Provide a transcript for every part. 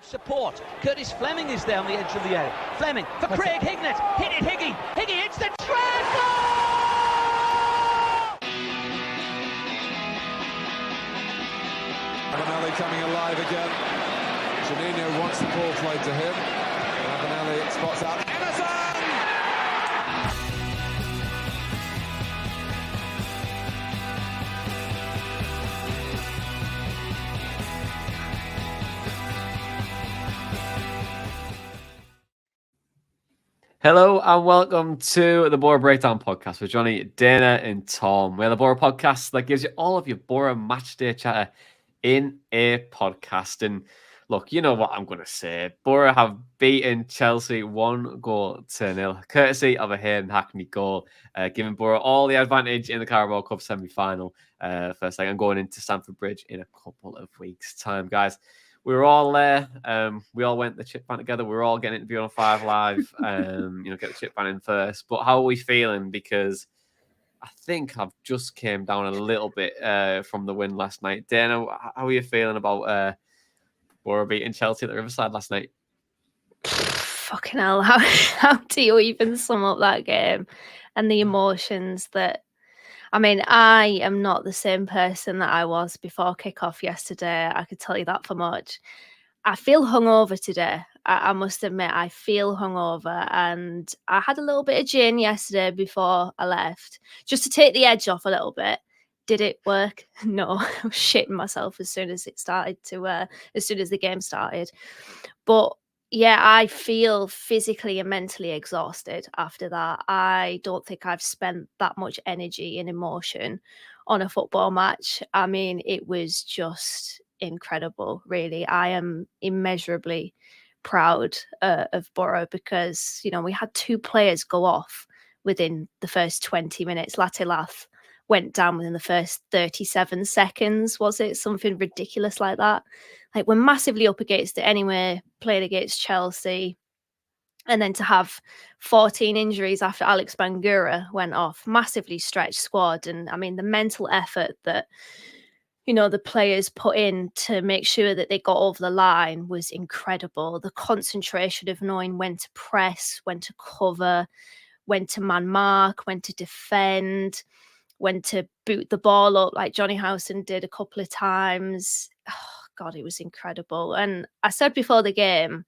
Support. Curtis Fleming is there on the edge of the area. Fleming for Craig Hignett. Hit it, Higgy. Higgy hits the treble! Ravanelli coming alive again. Juninho wants the ball played to him. Ravanelli spots out Emerson! Hello and welcome to the Boro Breakdown podcast with Johnny, Dana and Tom. We're the Boro podcast that gives you all of your Boro matchday chatter in a podcast. And look, you know what I'm going to say. Boro have beaten Chelsea 1-0, courtesy of a Hayden Hackney goal, giving Boro all the advantage in the Carabao Cup semi-final first leg and going into Stamford Bridge in a couple of weeks' time, guys. We were all there. We all went to the Chip Fan together. We were all getting interviewed on 5 Live. Get the Chip Fan in first. But how are we feeling? Because I think I've just came down a little bit from the win last night. Dana, how are you feeling about Boro beating Chelsea at the Riverside last night? Fucking hell! How do you even sum up that game and the emotions that? I mean, I am not the same person that I was before kickoff yesterday. I could tell you that for much. I feel hungover today. I must admit, I feel hungover. And I had a little bit of gin yesterday before I left, just to take the edge off a little bit. Did it work? No, I was shitting myself as soon as as soon as the game started. But yeah, I feel physically and mentally exhausted after that. I don't think I've spent that much energy and emotion on a football match. I mean, it was just incredible, really. I am immeasurably proud of Boro because, we had 2 players go off within the first 20 minutes. Latelath went down within the first 37 seconds, was it? Something ridiculous like that. Like, we're massively up against it anyway, playing against Chelsea. And then to have 14 injuries after Alex Bangura went off, massively stretched squad. And I mean, the mental effort that, the players put in to make sure that they got over the line was incredible. The concentration of knowing when to press, when to cover, when to man mark, when to defend, when to boot the ball up like Johnny Howson did a couple of times. Oh, God, it was incredible. And I said before the game,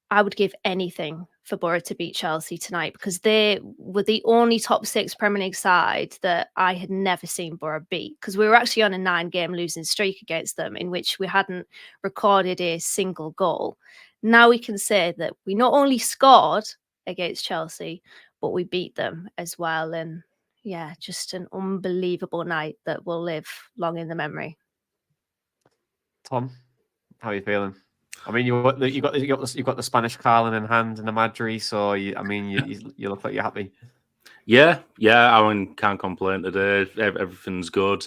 I would give anything for Boro to beat Chelsea tonight because they were the only top 6 Premier League side that I had never seen Boro beat, because we were actually on a 9-game losing streak against them in which we hadn't recorded a single goal. Now we can say that we not only scored against Chelsea, but we beat them as well. And yeah, just an unbelievable night that will live long in the memory. Tom, how are you feeling? I mean, you got the Spanish Carlin in hand and the Madri, so you look like you're happy. Yeah, I can't complain today. Everything's good.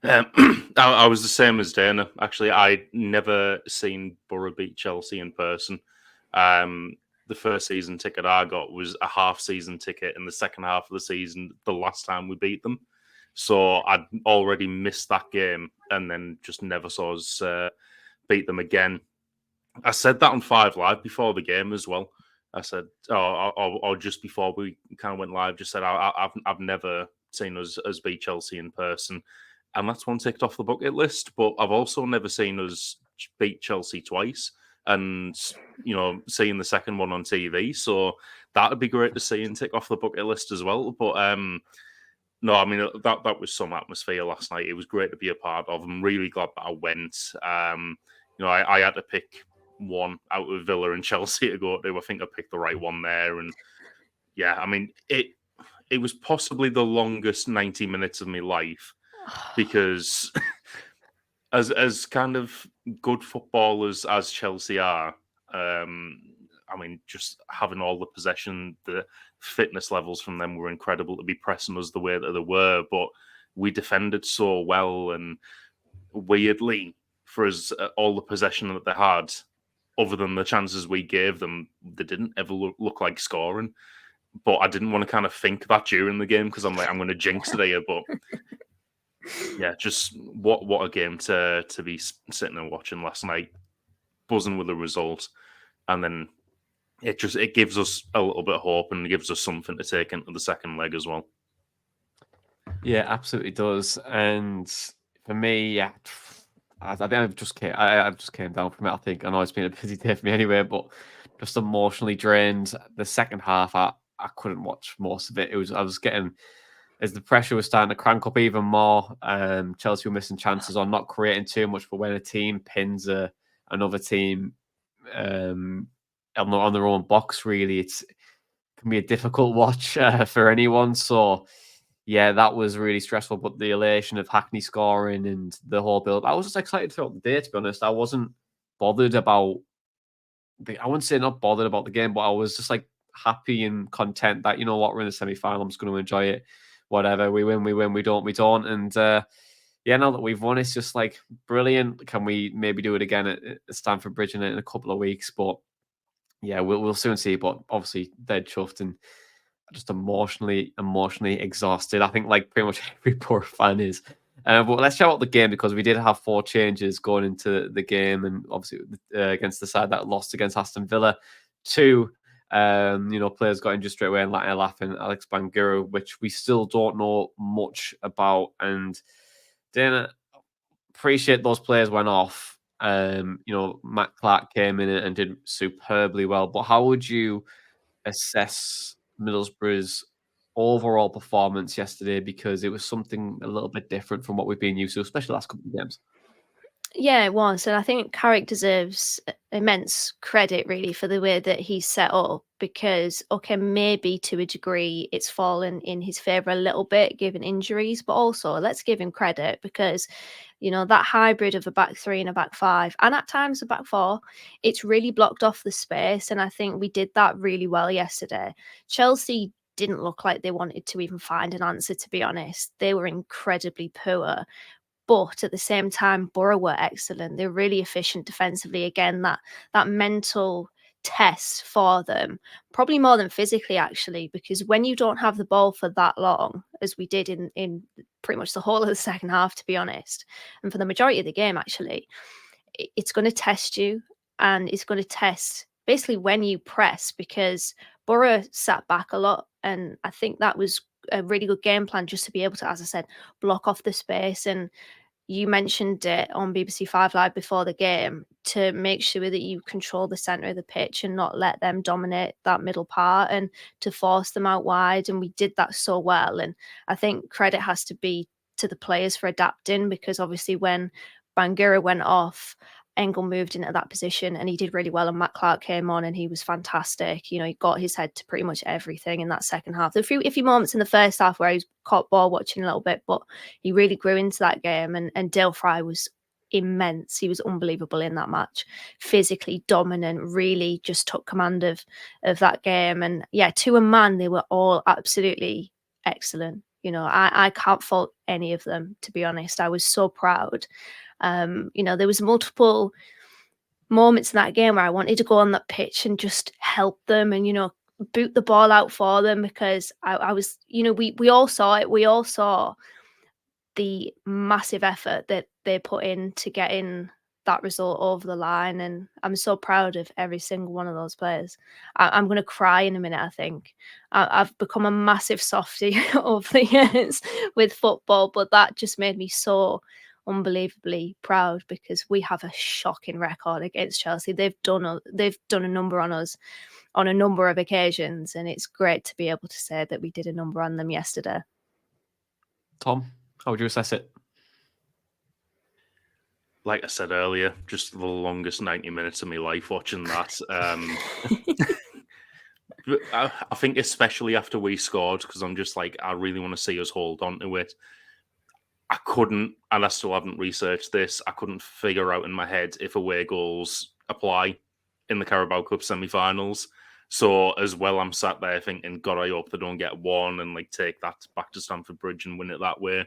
I was the same as Dana. Actually, I'd never seen Boro beat Chelsea in person. The first season ticket I got was a half-season ticket in the second half of the season, the last time we beat them. So I'd already missed that game and then just never saw us beat them again. I said that on 5 Live before the game as well. I said, or just before we kind of went live, just said I've never seen us beat Chelsea in person, and that's one ticked off the bucket list. But I've also never seen us beat Chelsea twice, and seeing the second one on TV. So that'd be great to see and tick off the bucket list as well. But no, I mean that was some atmosphere last night. It was great to be a part of. I'm really glad that I went. I had to pick one out of Villa and Chelsea to go to. I think I picked the right one there, and yeah, I mean it was possibly the longest 90 minutes of my life because as kind of good footballers as Chelsea are, I mean, just having all the possession, the fitness levels from them were incredible to be pressing us the way that they were, but we defended so well, and weirdly for us, all the possession that they had, other than the chances we gave them, they didn't ever look like scoring. But I didn't want to kind of think that during the game because I'm like, I'm going to jinx it here. But yeah, just what a game to be sitting and watching last night. buzzing with the result, and then it gives us a little bit of hope and gives us something to take into the second leg as well. Yeah, absolutely does. And for me, yeah, I think I've just came down from it. I think I know it's been a busy day for me anyway, but just emotionally drained. The second half, I couldn't watch most of it. I was getting, as the pressure was starting to crank up even more. Chelsea were missing chances on not creating too much, but when a team pins another team on their own box, really, it can be a difficult watch for anyone. So yeah, that was really stressful. But the elation of Hackney scoring and the whole build, I was just excited throughout the day. To be honest, I wasn't bothered about I wouldn't say not bothered about the game, but I was just like happy and content that, you know what, we're in the semi-final. I'm just going to enjoy it. Whatever, we win, we win. We don't, we don't. And yeah, now that we've won, it's just like brilliant. Can we maybe do it again at Stamford Bridge in a couple of weeks? But yeah, we'll soon see. But obviously, dead chuffed and just emotionally exhausted. I think like pretty much every poor fan is. But let's chat about the game, because we did have 4 changes going into the game, and obviously against the side that lost against Aston Villa. 2, players got injured straight away, and Latin and Alex Bangura, which we still don't know much about. And Dana, appreciate those players went off. Matt Clark came in and did superbly well. But how would you assess Middlesbrough's overall performance yesterday, because it was something a little bit different from what we've been used to, especially the last couple of games? Yeah, it was. And I think Carrick deserves immense credit, really, for the way that he's set up, because, okay, maybe to a degree it's fallen in his favour a little bit, given injuries, but also let's give him credit because, that hybrid of a back 3 and a back 5, and at times a back 4, it's really blocked off the space. And I think we did that really well yesterday. Chelsea didn't look like they wanted to even find an answer, to be honest. They were incredibly poor. But at the same time, Boro were excellent. They're really efficient defensively. Again, that mental test for them, probably more than physically, actually, because when you don't have the ball for that long, as we did in pretty much the whole of the second half, to be honest, and for the majority of the game, actually, it's going to test you, and it's going to test basically when you press, because Boro sat back a lot, and I think that was a really good game plan, just to be able to, as I said, block off the space. And you mentioned it on BBC 5 Live before the game, to make sure that you control the centre of the pitch and not let them dominate that middle part, and to force them out wide. And we did that so well. And I think credit has to be to the players for adapting, because obviously when Bangura went off, Engel moved into that position and he did really well, and Matt Clark came on and he was fantastic. He got his head to pretty much everything in that second half. There were a few moments in the first half where he was caught ball watching a little bit, but he really grew into that game. And Dale Fry was immense. He was unbelievable in that match, physically dominant, really just took command of that game. And yeah, to a man, they were all absolutely excellent. I can't fault any of them, to be honest. I was so proud. There was multiple moments in that game where I wanted to go on that pitch and just help them and, boot the ball out for them, because I was, we all saw it. We all saw the massive effort that they put in to getting that result over the line. And I'm so proud of every single one of those players. I'm going to cry in a minute, I think. I've become a massive softie over the years with football, but that just made me so unbelievably proud, because we have a shocking record against Chelsea. They've done a number on us on a number of occasions, and it's great to be able to say that we did a number on them yesterday. Tom, how would you assess it? Like I said earlier, just the longest 90 minutes of my life watching that. I think especially after we scored, because I'm just like, I really want to see us hold on to it. I couldn't, and I still haven't researched this, I couldn't figure out in my head if away goals apply in the Carabao Cup semi-finals. So as well, I'm sat there thinking, God, I hope they don't get one and like take that back to Stamford Bridge and win it that way.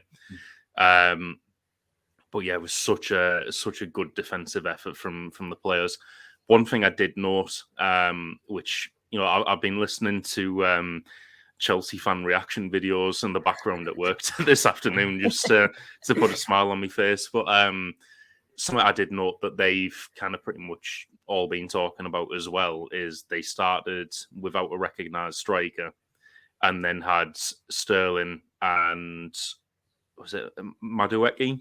But yeah, it was such a good defensive effort from the players. One thing I did note, which I've been listening to Chelsea fan reaction videos in the background at work this afternoon just to put a smile on my face. But something I did note that they've kind of pretty much all been talking about as well is they started without a recognised striker and then had Sterling and was it Madueke?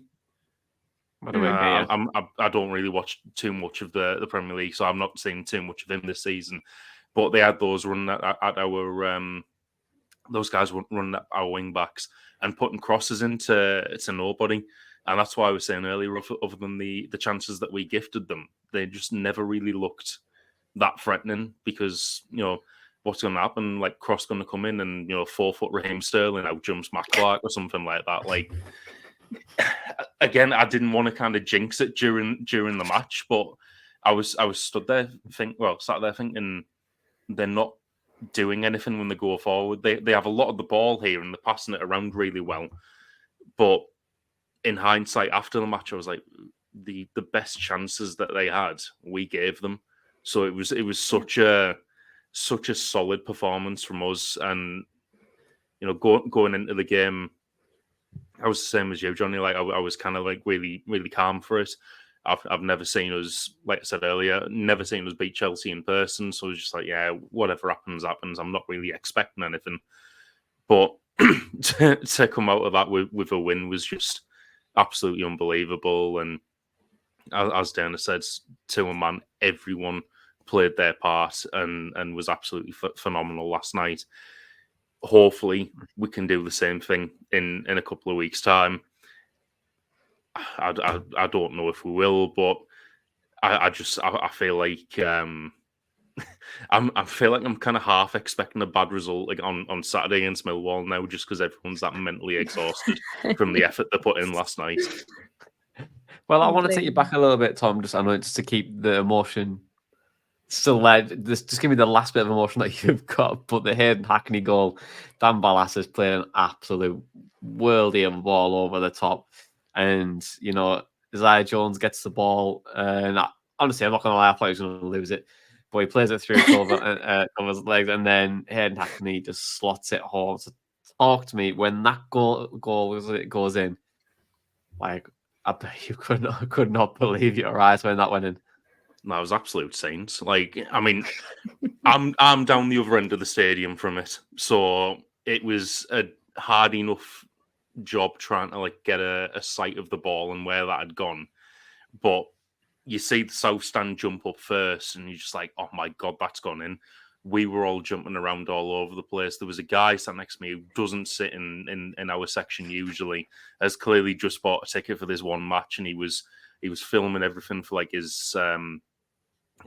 I don't really watch too much of the Premier League, so I'm not seeing too much of him this season. But they had those running at our those guys running at our wing backs and putting crosses into nobody. And that's why I was saying earlier, other than the chances that we gifted them, they just never really looked that threatening because, what's going to happen? Like, cross going to come in and, 4-foot Raheem Sterling out jumps Matt Clark or something like that. Like, again, I didn't want to kind of jinx it during the match, but I was sat there thinking they're not doing anything when they go forward. They have a lot of the ball here and they're passing it around really well. But in hindsight, after the match, I was like, the best chances that they had, we gave them. So it was such a solid performance from us. And going into the game, I was the same as you, Johnny. Like I was kind of like really, really calm for it. I've never seen us, like I said earlier, never seen us beat Chelsea in person. So I was just like, yeah, whatever happens. I'm not really expecting anything. But to come out of that with a win was just absolutely unbelievable. And as Dana said, to a man, everyone played their part and was absolutely phenomenal last night. Hopefully, we can do the same thing in a couple of weeks' time. I don't know if we will, but I feel like I feel like I'm kind of half expecting a bad result like on Saturday against Millwall now, just because everyone's that mentally exhausted from the effort they put in last night. Well, I want to take you back a little bit, Tom. Just to keep the emotion still there. Just give me the last bit of emotion that you've got. But the Hayden Hackney goal, Dan Ballas is playing an absolute worldie of a ball over the top. And, Isaiah Jones gets the ball. And honestly, I'm not going to lie, I thought he was going to lose it. But he plays it through Cover's legs. And then Hayden Hackney just slots it home. So talk to me, when that goal goes in, like, I bet you could not believe your eyes when that went in. That was absolute scenes. Like, I mean, I'm down the other end of the stadium from it, so it was a hard enough job trying to like get a sight of the ball and where that had gone. But you see the south stand jump up first, and you're just like, oh my god, that's gone in. We were all jumping around all over the place. There was a guy sat next to me who doesn't sit in our section usually, has clearly just bought a ticket for this one match, and he was filming everything for like his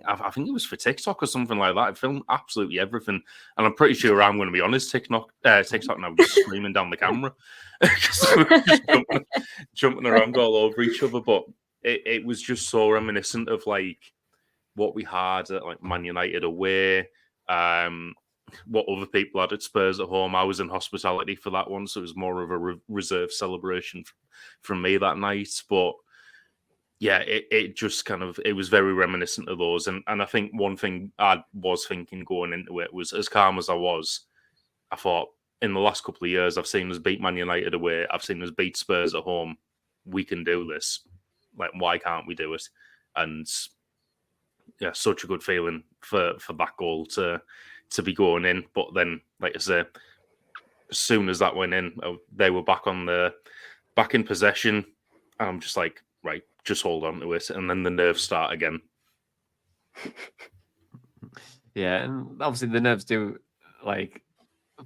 I think it was for TikTok or something like that. I filmed absolutely everything, and I'm pretty sure I'm going to be on his TikTok now, just screaming down the camera, just jumping around all over each other. But it was just so reminiscent of like what we had at like Man United away, what other people had at Spurs at home. I was in hospitality for that one, so it was more of a reserve celebration from me that night. But yeah, it just kind of, it was very reminiscent of those. And I think one thing I was thinking going into it was, as calm as I was, I thought, in the last couple of years, I've seen us beat Man United away. I've seen us beat Spurs at home. We can do this. Like, why can't we do it? And yeah, such a good feeling for that goal to be going in. But then, like I say, as soon as that went in, they were back in possession. And I'm just like, right, just hold on to it, and then the nerves start again. Yeah, and obviously the nerves do like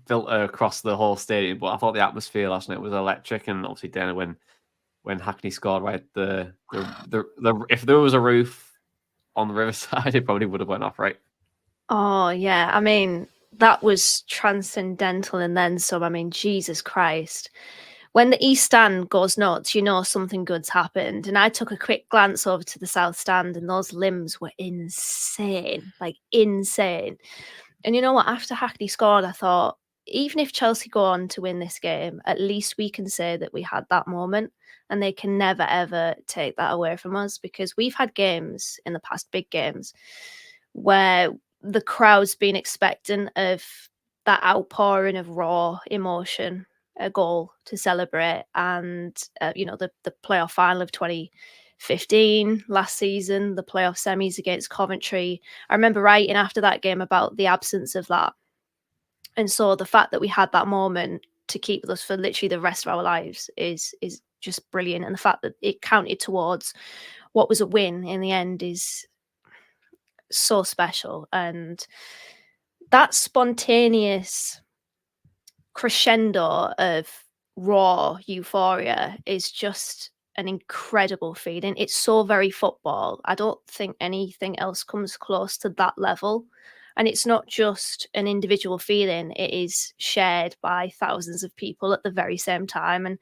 filter across the whole stadium, but I thought the atmosphere last night was electric, and obviously Dana, when Hackney scored, right, the if there was a roof on the riverside, it probably would have went off, right? Oh yeah, I mean that was transcendental, and then some. I mean, Jesus Christ. When the East Stand goes nuts, something good's happened. And I took a quick glance over to the South Stand, and those limbs were insane, like insane. And you know what? After Hackney scored, I thought, even if Chelsea go on to win this game, at least we can say that we had that moment, and they can never, ever take that away from us, because we've had games in the past, big games, where the crowd's been expectant of that outpouring of raw emotion, a goal to celebrate, and the playoff final of 2015 15 last season, the playoff semis against Coventry. I remember writing after that game about the absence of that. And so the fact that we had that moment to keep with us for literally the rest of our lives is just brilliant. And the fact that it counted towards what was a win in the end is so special. And that spontaneous crescendo of raw euphoria is just an incredible feeling. It's so very football. I don't think anything else comes close to that level. And it's not just an individual feeling, it is shared by thousands of people at the very same time. And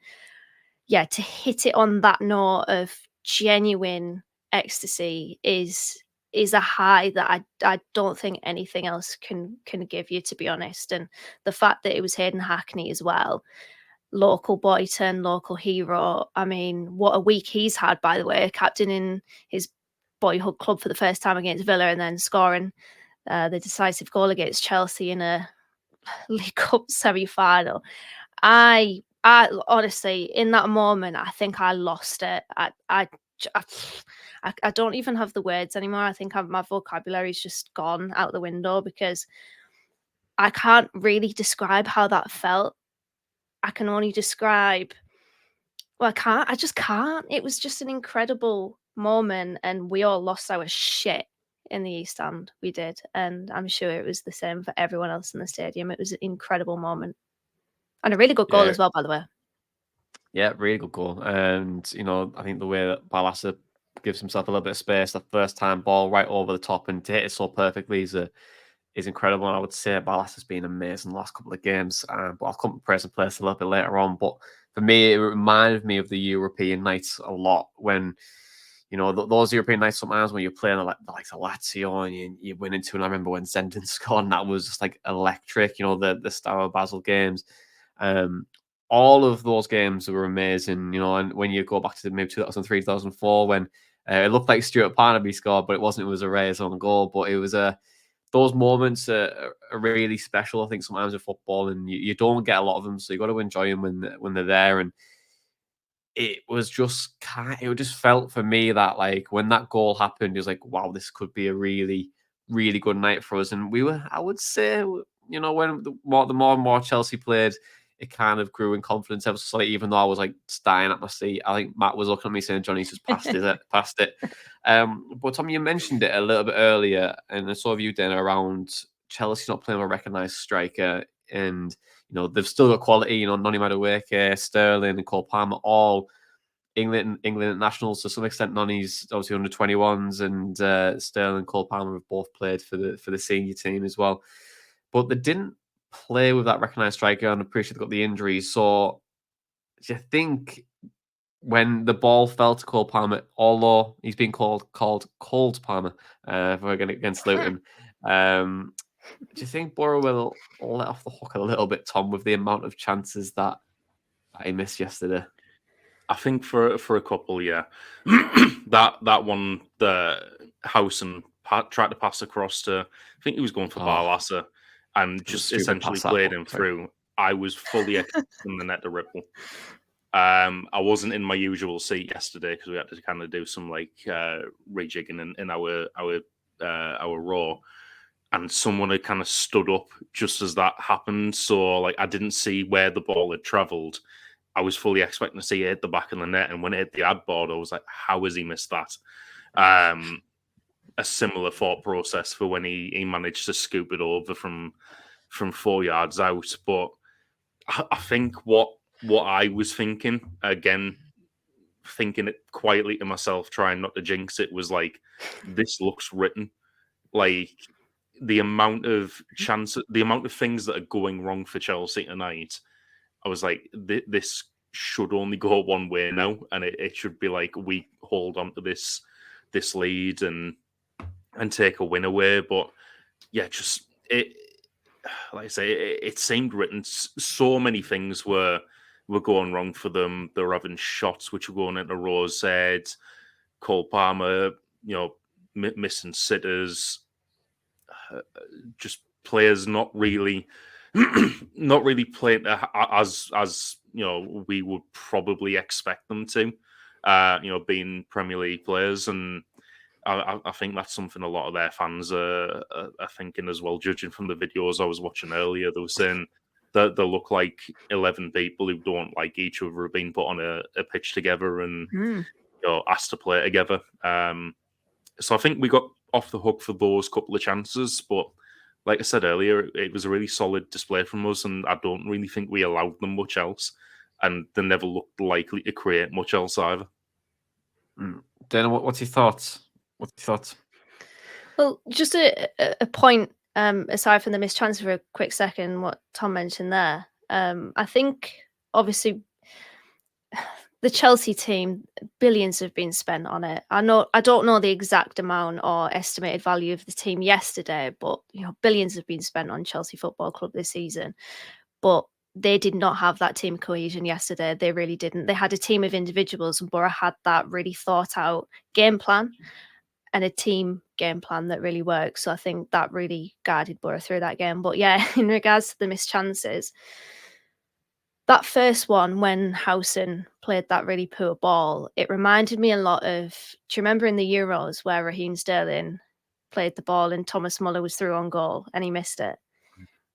yeah, to hit it on that note of genuine ecstasy is a high that I don't think anything else can give you, to be honest. And the fact that it was Hayden Hackney as well, local boy turned local hero. I mean, what a week he's had, by the way, captaining his boyhood club for the first time against Villa and then scoring the decisive goal against Chelsea in a League Cup semi-final. I honestly, in that moment, I think I lost it. I don't even have the words anymore. I think my vocabulary is just gone out the window because I can't really describe how that felt. I can only describe. Well, I can't. I just can't. It was just an incredible moment, and we all lost our shit in the East End. We did, and I'm sure it was the same for everyone else in the stadium. It was an incredible moment. And a really good goal as well, by the way. Yeah, really good goal. And, I think the way that Balassa gives himself a little bit of space, the first time ball right over the top and to hit it so perfectly is incredible. And I would say Balassa's been amazing the last couple of games. But I'll come to praise and place a little bit later on. But for me, it reminded me of the European nights a lot when, those European nights sometimes when you're playing like Lazio and you win into, and I remember when Zenden scored, and that was just like electric, the Steaua Basel games. All of those games were amazing, and when you go back to maybe 2003, 2004, when it looked like Stuart Parnaby scored, but it wasn't. It was a Reyes on goal, but it was those moments are really special. I think sometimes in football, and you don't get a lot of them, so you got to enjoy them when they're there. And it was just it just felt for me that like when that goal happened, it was like, wow, this could be a really, really good night for us. And we were, I would say, when the more and more Chelsea played, it kind of grew in confidence ever so slightly, even though I was like dying at my seat. I think Matt was looking at me saying, Johnny's just passed it. But Tom, you mentioned it a little bit earlier, and I saw you, Dana, around Chelsea not playing with a recognised striker. And, they've still got quality, Noni Madueke, Sterling and Cole Palmer, all England nationals to some extent. Noni's obviously under 21s, and Sterling and Cole Palmer have both played for the senior team as well. But they didn't play with that recognised striker, and I'm pretty sure they got the injuries. So do you think when the ball fell to Cole Palmer, although he's been called Cold Palmer for against Luton, do you think Boro will let off the hook a little bit, Tom, with the amount of chances that he missed yesterday? I think for a couple, yeah. that one, the Howson tried to pass across to, I think he was going for Barlassa, and just essentially played him through. I was fully expecting the net to ripple. I wasn't in my usual seat yesterday because we had to kind of do some like rejigging in our raw, and someone had kind of stood up just as that happened. So like I didn't see where the ball had travelled. I was fully expecting to see it hit the back of the net, and when it hit the ad board, I was like, "How has he missed that?" A similar thought process for when he managed to scoop it over from 4 yards out. But I think what I was thinking, again, thinking it quietly to myself, trying not to jinx it, was like, this looks written. Like the amount of chances, the amount of things that are going wrong for Chelsea tonight. I was like, this should only go one way now, and it should be like we hold on to this lead and take a win away. But yeah, just it, like I say, it seemed written. So many things were going wrong for them. They were having shots which were going into Rose's head. Cole Palmer, missing sitters. Just players not really playing as we would probably expect them to. being Premier League players. And I think that's something a lot of their fans are thinking as well, judging from the videos I was watching earlier. They were saying that they look like 11 people who don't like each other have been put on a pitch together and asked to play together. So I think we got off the hook for those couple of chances, but like I said earlier, it was a really solid display from us, and I don't really think we allowed them much else, and they never looked likely to create much else either. Dana, what's your thoughts? Well, just a point aside from the missed chance for a quick second, what Tom mentioned there. I think obviously the Chelsea team, billions have been spent on it. I don't know the exact amount or estimated value of the team yesterday, but billions have been spent on Chelsea Football Club this season. But they did not have that team cohesion yesterday. They really didn't. They had a team of individuals, and Borough had that really thought out game plan and a team game plan that really works. So I think that really guided Borough through that game. But yeah, in regards to the missed chances, that first one when Howson played that really poor ball, it reminded me a lot of, do you remember in the Euros where Raheem Sterling played the ball and Thomas Muller was through on goal and he missed it?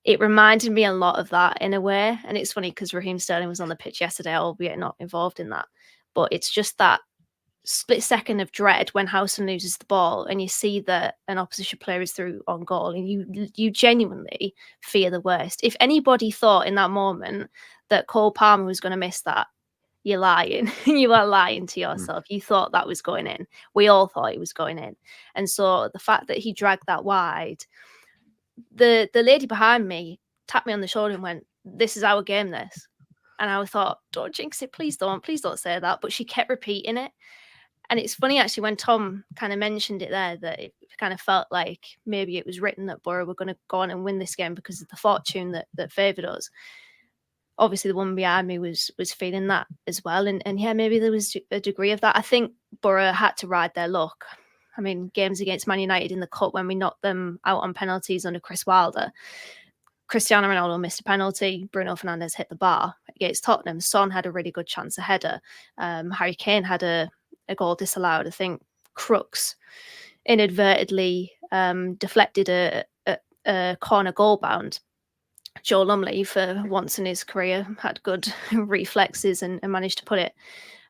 It reminded me a lot of that in a way. And it's funny because Raheem Sterling was on the pitch yesterday, albeit not involved in that. But it's just that split second of dread when Howson loses the ball and you see that an opposition player is through on goal and you genuinely fear the worst. If anybody thought in that moment that Cole Palmer was going to miss that, you're lying. You are lying to yourself. You thought that was going in. We all thought it was going in. And so the fact that he dragged that wide, the lady behind me tapped me on the shoulder and went, "This is our game, this." And I thought, don't jinx it. Please don't say that. But she kept repeating it. And it's funny, actually, when Tom kind of mentioned it there, that it kind of felt like maybe it was written that Borough were going to go on and win this game because of the fortune that favoured us. Obviously, the woman behind me was feeling that as well. And yeah, maybe there was a degree of that. I think Borough had to ride their luck. I mean, games against Man United in the Cup when we knocked them out on penalties under Chris Wilder, Cristiano Ronaldo missed a penalty. Bruno Fernandes hit the bar. Against Tottenham, Son had a really good chance, a header. Harry Kane had a goal disallowed. I think Crooks inadvertently deflected a corner goal bound. Joe Lumley, for once in his career, had good reflexes and managed to put it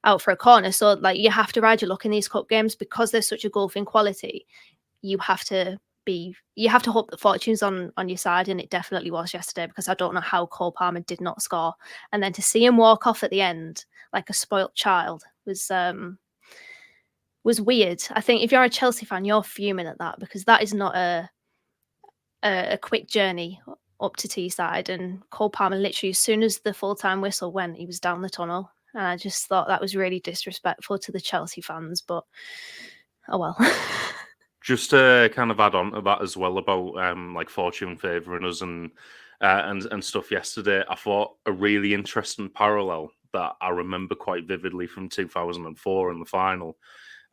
out for a corner. So, like, you have to ride your luck in these cup games because there's such a gulf in quality. You have to hope that fortune's on your side, and it definitely was yesterday, because I don't know how Cole Palmer did not score. And then to see him walk off at the end like a spoilt child was weird. I think if you're a Chelsea fan, you're fuming at that, because that is not a quick journey up to Teesside. And Cole Palmer, literally, as soon as the full-time whistle went, he was down the tunnel. And I just thought that was really disrespectful to the Chelsea fans, but oh well. Just to kind of add on to that as well about like fortune favouring us and stuff yesterday, I thought a really interesting parallel that I remember quite vividly from 2004 in the final.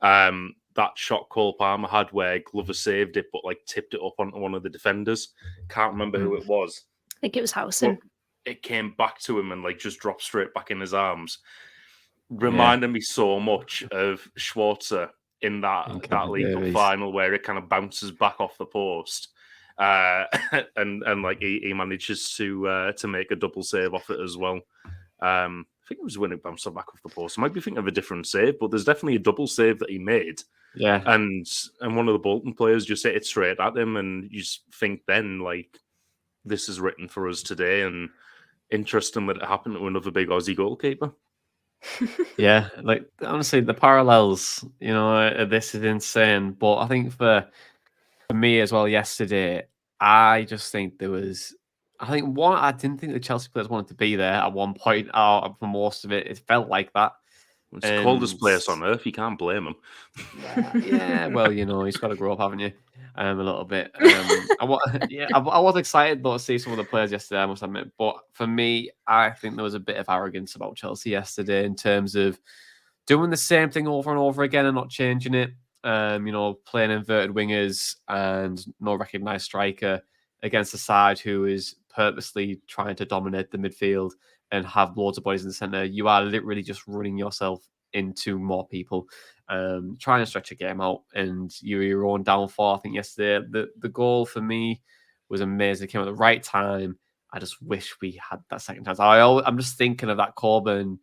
That shot Cole Palmer had where Glover saved it, but like tipped it up onto one of the defenders. Can't remember who it was. I think it was Howson. It came back to him and like just dropped straight back in his arms. Reminded me so much of Schwarzer in that League Cup final, where it kind of bounces back off the post, and like he manages to make a double save off it as well. I think it was when it bounced back off the post. I might be thinking of a different save, but there's definitely a double save that he made. Yeah, and one of the Bolton players just hit it straight at him, and you just think then like, this is written for us today. And interesting that it happened to another big Aussie goalkeeper. Yeah, like honestly, the parallels, this is insane. But I think for me as well yesterday, I just think there was, I didn't think the Chelsea players wanted to be there at one point. For most of it, it felt like that. It's the coldest place on earth. You can't blame him. Yeah, well, he's got to grow up, haven't you? A little bit. I was excited though to see some of the players yesterday, I must admit. But for me, I think there was a bit of arrogance about Chelsea yesterday in terms of doing the same thing over and over again and not changing it. Playing inverted wingers and no recognised striker against a side who is purposely trying to dominate the midfield and have loads of bodies in the centre. You are literally just running yourself into more people, trying to stretch a game out, and you're your own downfall. I think yesterday the goal for me was amazing. It came at the right time. I just wish we had that second chance. I'm just thinking of that Corbin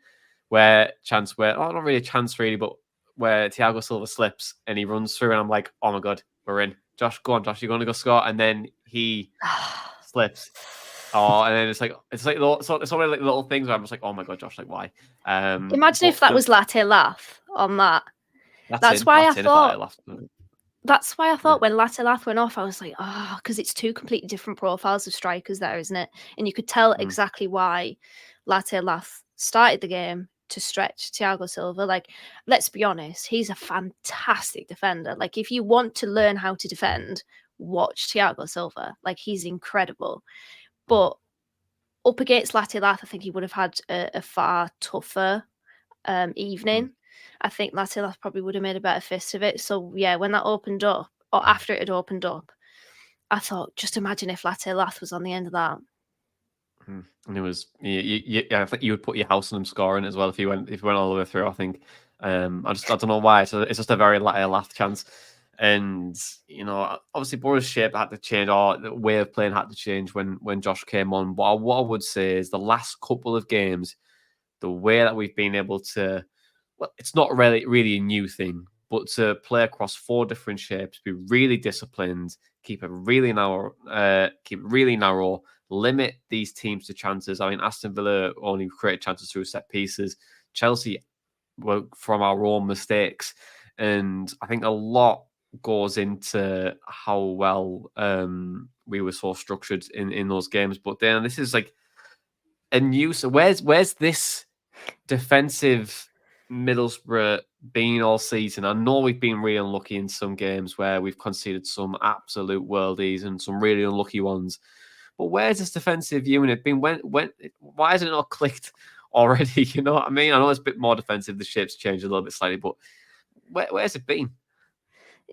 chance where not really a chance really, but where Thiago Silva slips and he runs through, and I'm like, oh my god, we're in. Josh, go on, Josh, you're going to go score, and then he slips. Oh, and then it's like it's only like little things where I'm just like, oh my god, Josh, like why? Imagine if that was Latte Laugh on that. That's why I thought when Latte Laugh went off, I was like, because it's two completely different profiles of strikers there, isn't it? And you could tell exactly why Latte Laugh started the game to stretch Thiago Silva. Like, let's be honest, he's a fantastic defender. Like, if you want to learn how to defend, watch Thiago Silva. Like, he's incredible. But up against Latte Laugh, I think he would have had a far tougher evening. I think Latte Laugh probably would have made a better fist of it. So, yeah, when that opened up, or after it had opened up, I thought, just imagine if Latte Laugh was on the end of that. And it was, I think you would put your house on him scoring as well if he went all the way through. I think, I don't know why. So it's just a very Latte chance, and obviously Boro's shape had to change, or the way of playing had to change when Josh came on. But what I would say is the last couple of games, the way that we've been able to, well, it's not really a new thing, but to play across 4 different shapes, be really disciplined, keep it really narrow, limit these teams to chances. I mean, Aston Villa only created chances through set pieces. Chelsea, well, from our own mistakes. And I think a lot goes into how well we were so structured in those games. But then this is like a new... So where's this defensive Middlesbrough been all season? I know we've been really unlucky in some games where we've conceded some absolute worldies and some really unlucky ones. But where's this defensive unit been? Why hasn't it not clicked already? You know what I mean? I know it's a bit more defensive. The shape's changed a little bit slightly, but where's it been?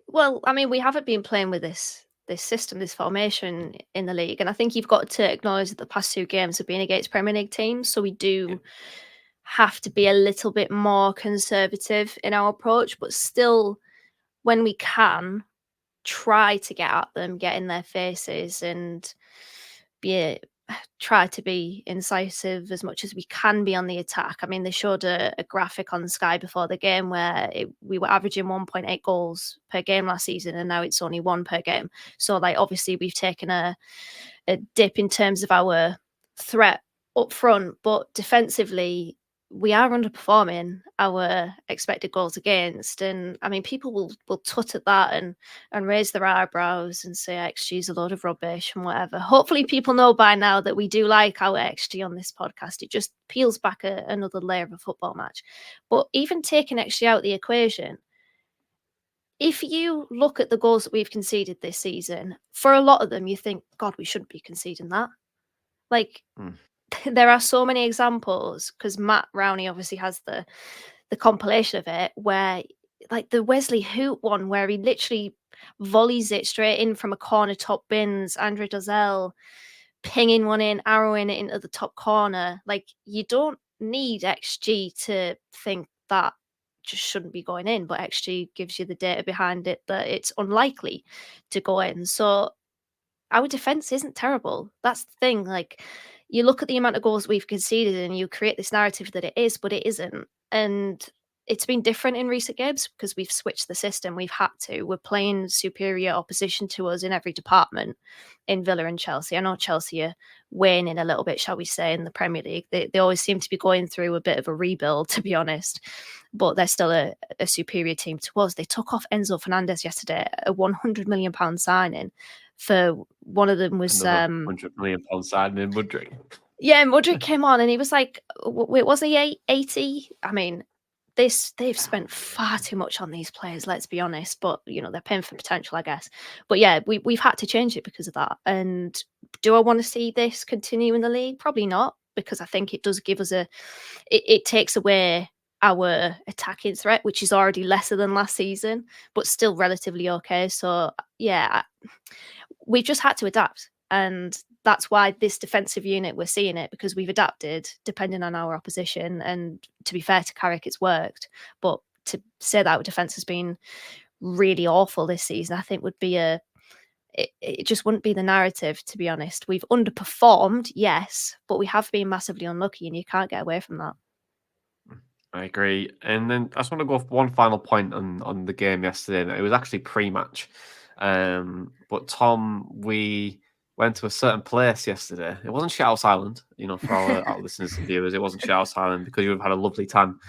Well, I mean, we haven't been playing with this system, this formation in the league. And I think you've got to acknowledge that the past 2 games have been against Premier League teams. So we do have to be a little bit more conservative in our approach, but still, when we can, try to get at them, get in their faces, and try to be incisive as much as we can be on the attack. I mean, they showed a graphic on Sky before the game where we were averaging 1.8 goals per game last season, and now it's only 1 per game. So, like, obviously we've taken a dip in terms of our threat up front, but defensively we are underperforming our expected goals against. And I mean, people will tut at that and raise their eyebrows and say XG is a load of rubbish and whatever. Hopefully people know by now that we do like our XG on this podcast. It just peels back another layer of a football match. But even taking XG out of the equation, if you look at the goals that we've conceded this season, for a lot of them, you think, God, we shouldn't be conceding that. Like, there are so many examples, because Matt Rowney obviously has the compilation of it, where like the Wesley Hoot one, where he literally volleys it straight in from a corner, top bins, Andre Dozzell pinging one in, arrowing it into the top corner. Like, you don't need XG to think that just shouldn't be going in, but XG gives you the data behind it that it's unlikely to go in. So our defense isn't terrible. That's the thing. Like, you look at the amount of goals we've conceded and you create this narrative that it is, but it isn't. And it's been different in recent games because we've switched the system. We've had to. We're playing superior opposition to us in every department in Villa and Chelsea. I know Chelsea are waning a little bit, shall we say, in the Premier League. They always seem to be going through a bit of a rebuild, to be honest. But they're still a superior team to us. They took off Enzo Fernandez yesterday, a £100 million signing. For one of them was £100 million signing in Mudryk. Yeah, Mudryk came on and he was like, wait, was he 80? I mean, they've spent far too much on these players, let's be honest. But, you know, they're paying for potential, I guess. But yeah, we've had to change it because of that. And do I want to see this continue in the league? Probably not, because I think it does give us it takes away our attacking threat, which is already lesser than last season, but still relatively okay. So yeah, we've just had to adapt. And that's why this defensive unit, we're seeing it, because we've adapted depending on our opposition. And to be fair to Carrick, it's worked. But to say that our defence has been really awful this season, I think would be it just wouldn't be the narrative, to be honest. We've underperformed, yes, but we have been massively unlucky, and you can't get away from that. I agree. And then I just want to go for one final point on the game yesterday. It was actually pre-match. But Tom, we went to a certain place yesterday. It wasn't Shouthouse Island, for our listeners and viewers. It wasn't Shouthouse Island because you would have had a lovely time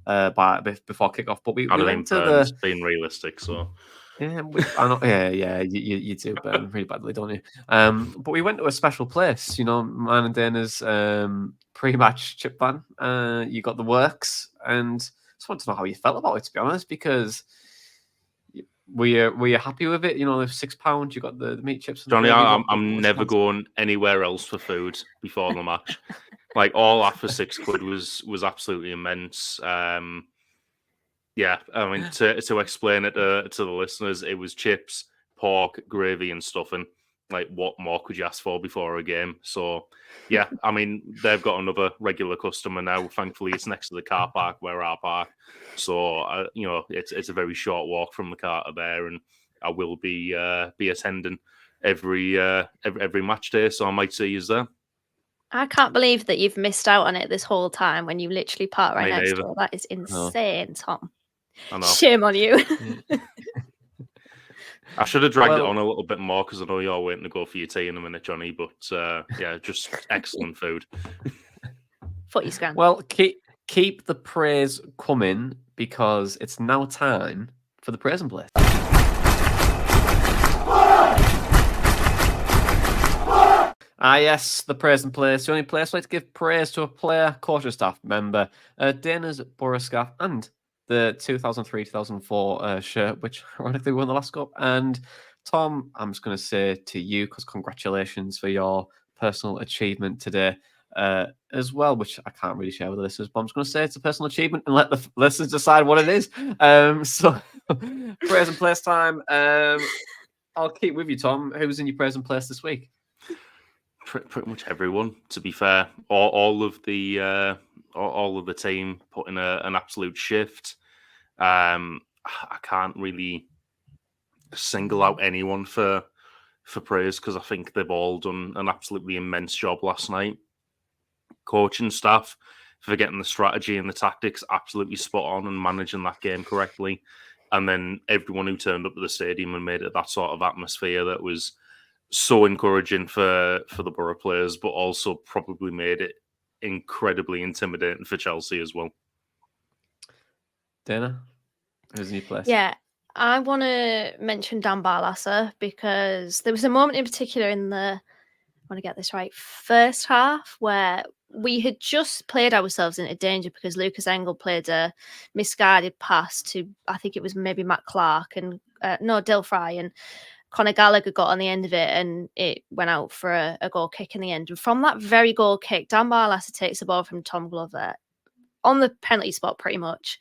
before kickoff. But we went to being realistic, so... Yeah, I know. Yeah, you do burn really badly, don't you? But we went to a special place, mine and Dana's pre-match chip van. You got the works, and I just want to know how you felt about it, to be honest, because were you happy with it? The £6, you got the meat chips. Johnny, I'm never going anywhere else for food before the match. Like, all after £6 was absolutely immense. Yeah, I mean, to explain it to the listeners, it was chips, pork, gravy, and stuffing. Like, what more could you ask for before a game? So, yeah, I mean, they've got another regular customer now. Thankfully, it's next to the car park where I park. So, it's a very short walk from the car to there, and I will be attending every match day. So I might see you there. I can't believe that you've missed out on it this whole time when you literally park right next to it. That is insane, Tom. I know. Shame on you. I should have dragged it on a little bit more because I know you're waiting to go for your tea in a minute, Johnny. But yeah, just excellent food. Footy scan. Well, keep the praise coming because it's now time for the praise and place. Yes, the praise and place. The only place I like to give praise to a player, coach, or staff member, Dana's Borough scarf, and the 2003-2004 shirt, which ironically won the last cup. And Tom, I'm just going to say to you, because congratulations for your personal achievement today as well, which I can't really share with the listeners, but I'm just going to say it's a personal achievement and let the listeners decide what it is. So, praise and place time. I'll keep with you, Tom. Who's in your praise and place this week? Pretty much everyone, to be fair. All of the team put in an absolute shift. I can't really single out anyone for praise because I think they've all done an absolutely immense job last night. Coaching staff for getting the strategy and the tactics absolutely spot on and managing that game correctly. And then everyone who turned up at the stadium and made it that sort of atmosphere that was so encouraging for the Borough players, but also probably made it incredibly intimidating for Chelsea as well. Dana, who's in your place? Yeah, I want to mention Dan Barlasser because there was a moment in particular in the, I want to get this right, first half where we had just played ourselves into danger because Lucas Engel played a misguided pass to, I think it was maybe Matt Clark and Dale Fry, and Conor Gallagher got on the end of it and it went out for a goal kick in the end. And from that very goal kick, Dan Barlasser takes the ball from Tom Glover on the penalty spot pretty much,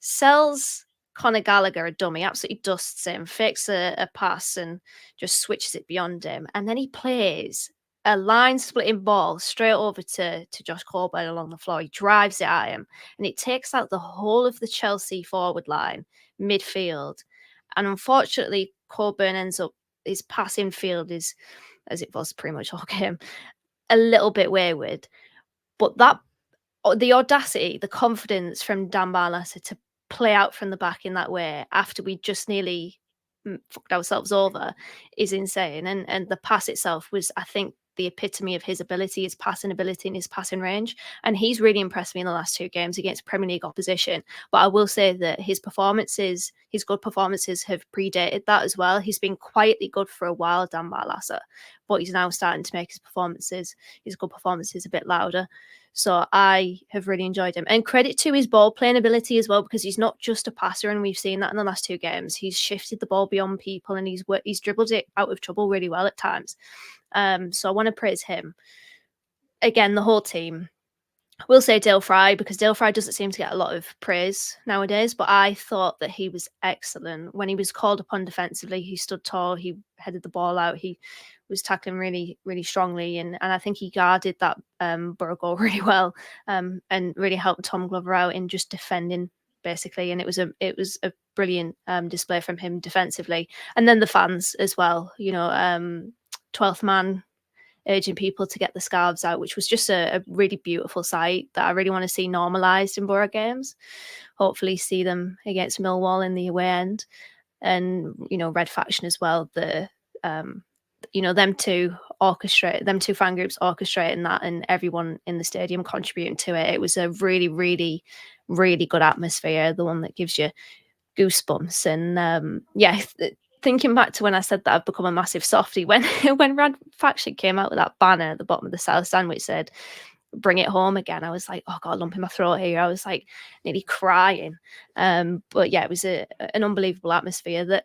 sells Conor Gallagher a dummy, absolutely dusts him, fakes a pass and just switches it beyond him. And then he plays a line-splitting ball straight over to Josh Coburn along the floor. He drives it at him and it takes out the whole of the Chelsea forward line, midfield. And unfortunately, Coburn ends up, his passing field is, as it was pretty much all game, a little bit wayward. But the audacity, the confidence from Dan Barlasser to play out from the back in that way after we just nearly fucked ourselves over is insane. And the pass itself was, I think, the epitome of his ability, his passing ability and his passing range. And he's really impressed me in the last two games against Premier League opposition. But I will say that his good performances have predated that as well. He's been quietly good for a while, Dan Barlasser, but he's now starting to make his good performances a bit louder. So I have really enjoyed him. And credit to his ball playing ability as well, because he's not just a passer, and we've seen that in the last two games. He's shifted the ball beyond people and he's dribbled it out of trouble really well at times. So I want to praise him. Again, the whole team. will say Dale Fry, because Dale Fry doesn't seem to get a lot of praise nowadays, but I thought that he was excellent. When he was called upon defensively, he stood tall, he headed the ball out, he was tackling really, really strongly, and I think he guarded that Borough goal really well, and really helped Tom Glover out in just defending, basically. And it was a brilliant display from him defensively. And then the fans as well, 12th man urging people to get the scarves out, which was just a really beautiful sight that I really want to see normalised in Borough games. Hopefully see them against Millwall in the away end. And, Red Faction as well, them two fan groups orchestrating that, and everyone in the stadium contributing to it. It was a really, really, really good atmosphere, the one that gives you goosebumps. And thinking back to when I said that I've become a massive softie, when Red Faction came out with that banner at the bottom of the South Stand which said "Bring it home again," I was like, oh, got a lump in my throat here. I was like nearly crying. But yeah, it was an unbelievable atmosphere that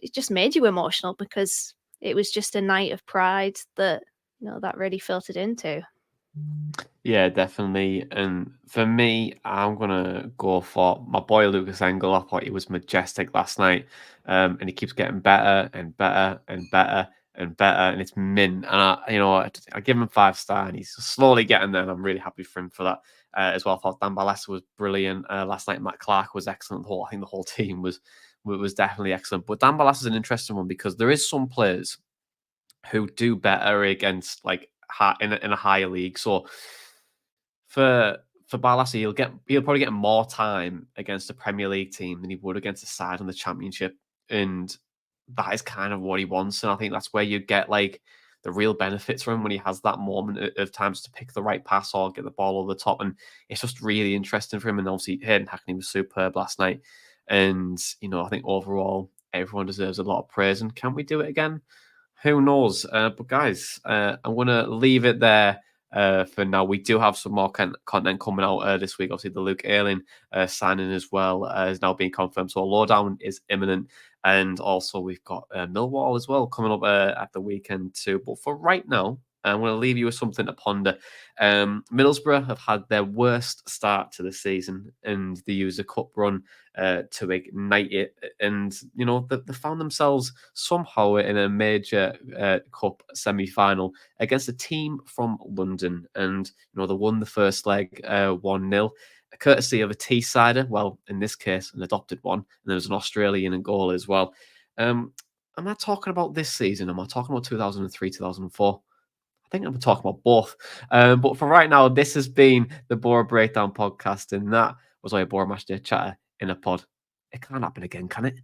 it just made you emotional, because it was just a night of pride that that really filtered into. Yeah, definitely. And for me, I'm gonna go for my boy Lucas Engel. I thought he was majestic last night, and he keeps getting better and better and better and better, and it's mint. And I give him 5 star, and he's slowly getting there, and I'm really happy for him for that as well. I thought Dan Balessa was brilliant last night. Matt Clark was excellent. I think the whole team was definitely excellent. But Dan Balessa is an interesting one, because there is some players who do better against in a higher league. So for Balassa, he'll probably get more time against a Premier League team than he would against a side in the Championship, and that is kind of what he wants. And I think that's where you get the real benefits from him, when he has that moment of times to pick the right pass or get the ball over the top. And it's just really interesting for him. And obviously, Hayden Hackney was superb last night. And I think overall everyone deserves a lot of praise. And can we do it again? Who knows? But guys, I'm going to leave it there for now. We do have some more content coming out this week. Obviously, the Luke Ayling signing as well is now being confirmed. So a lowdown is imminent. And also we've got Millwall as well coming up at the weekend too. But for right now, I'm going to leave you with something to ponder. Middlesbrough have had their worst start to the season, and they used a cup run to ignite it. And, they found themselves somehow in a major cup semi-final against a team from London. And, they won the first leg 1-0. Courtesy of a T-sider, well, in this case, an adopted one, and there was an Australian in goal as well. Am I talking about this season? Am I talking about 2003, 2004? I think I'm talking about both. But for right now, this has been the Borough Breakdown podcast, and that was our Borough Matchday chatter in a pod. It can't happen again, can it?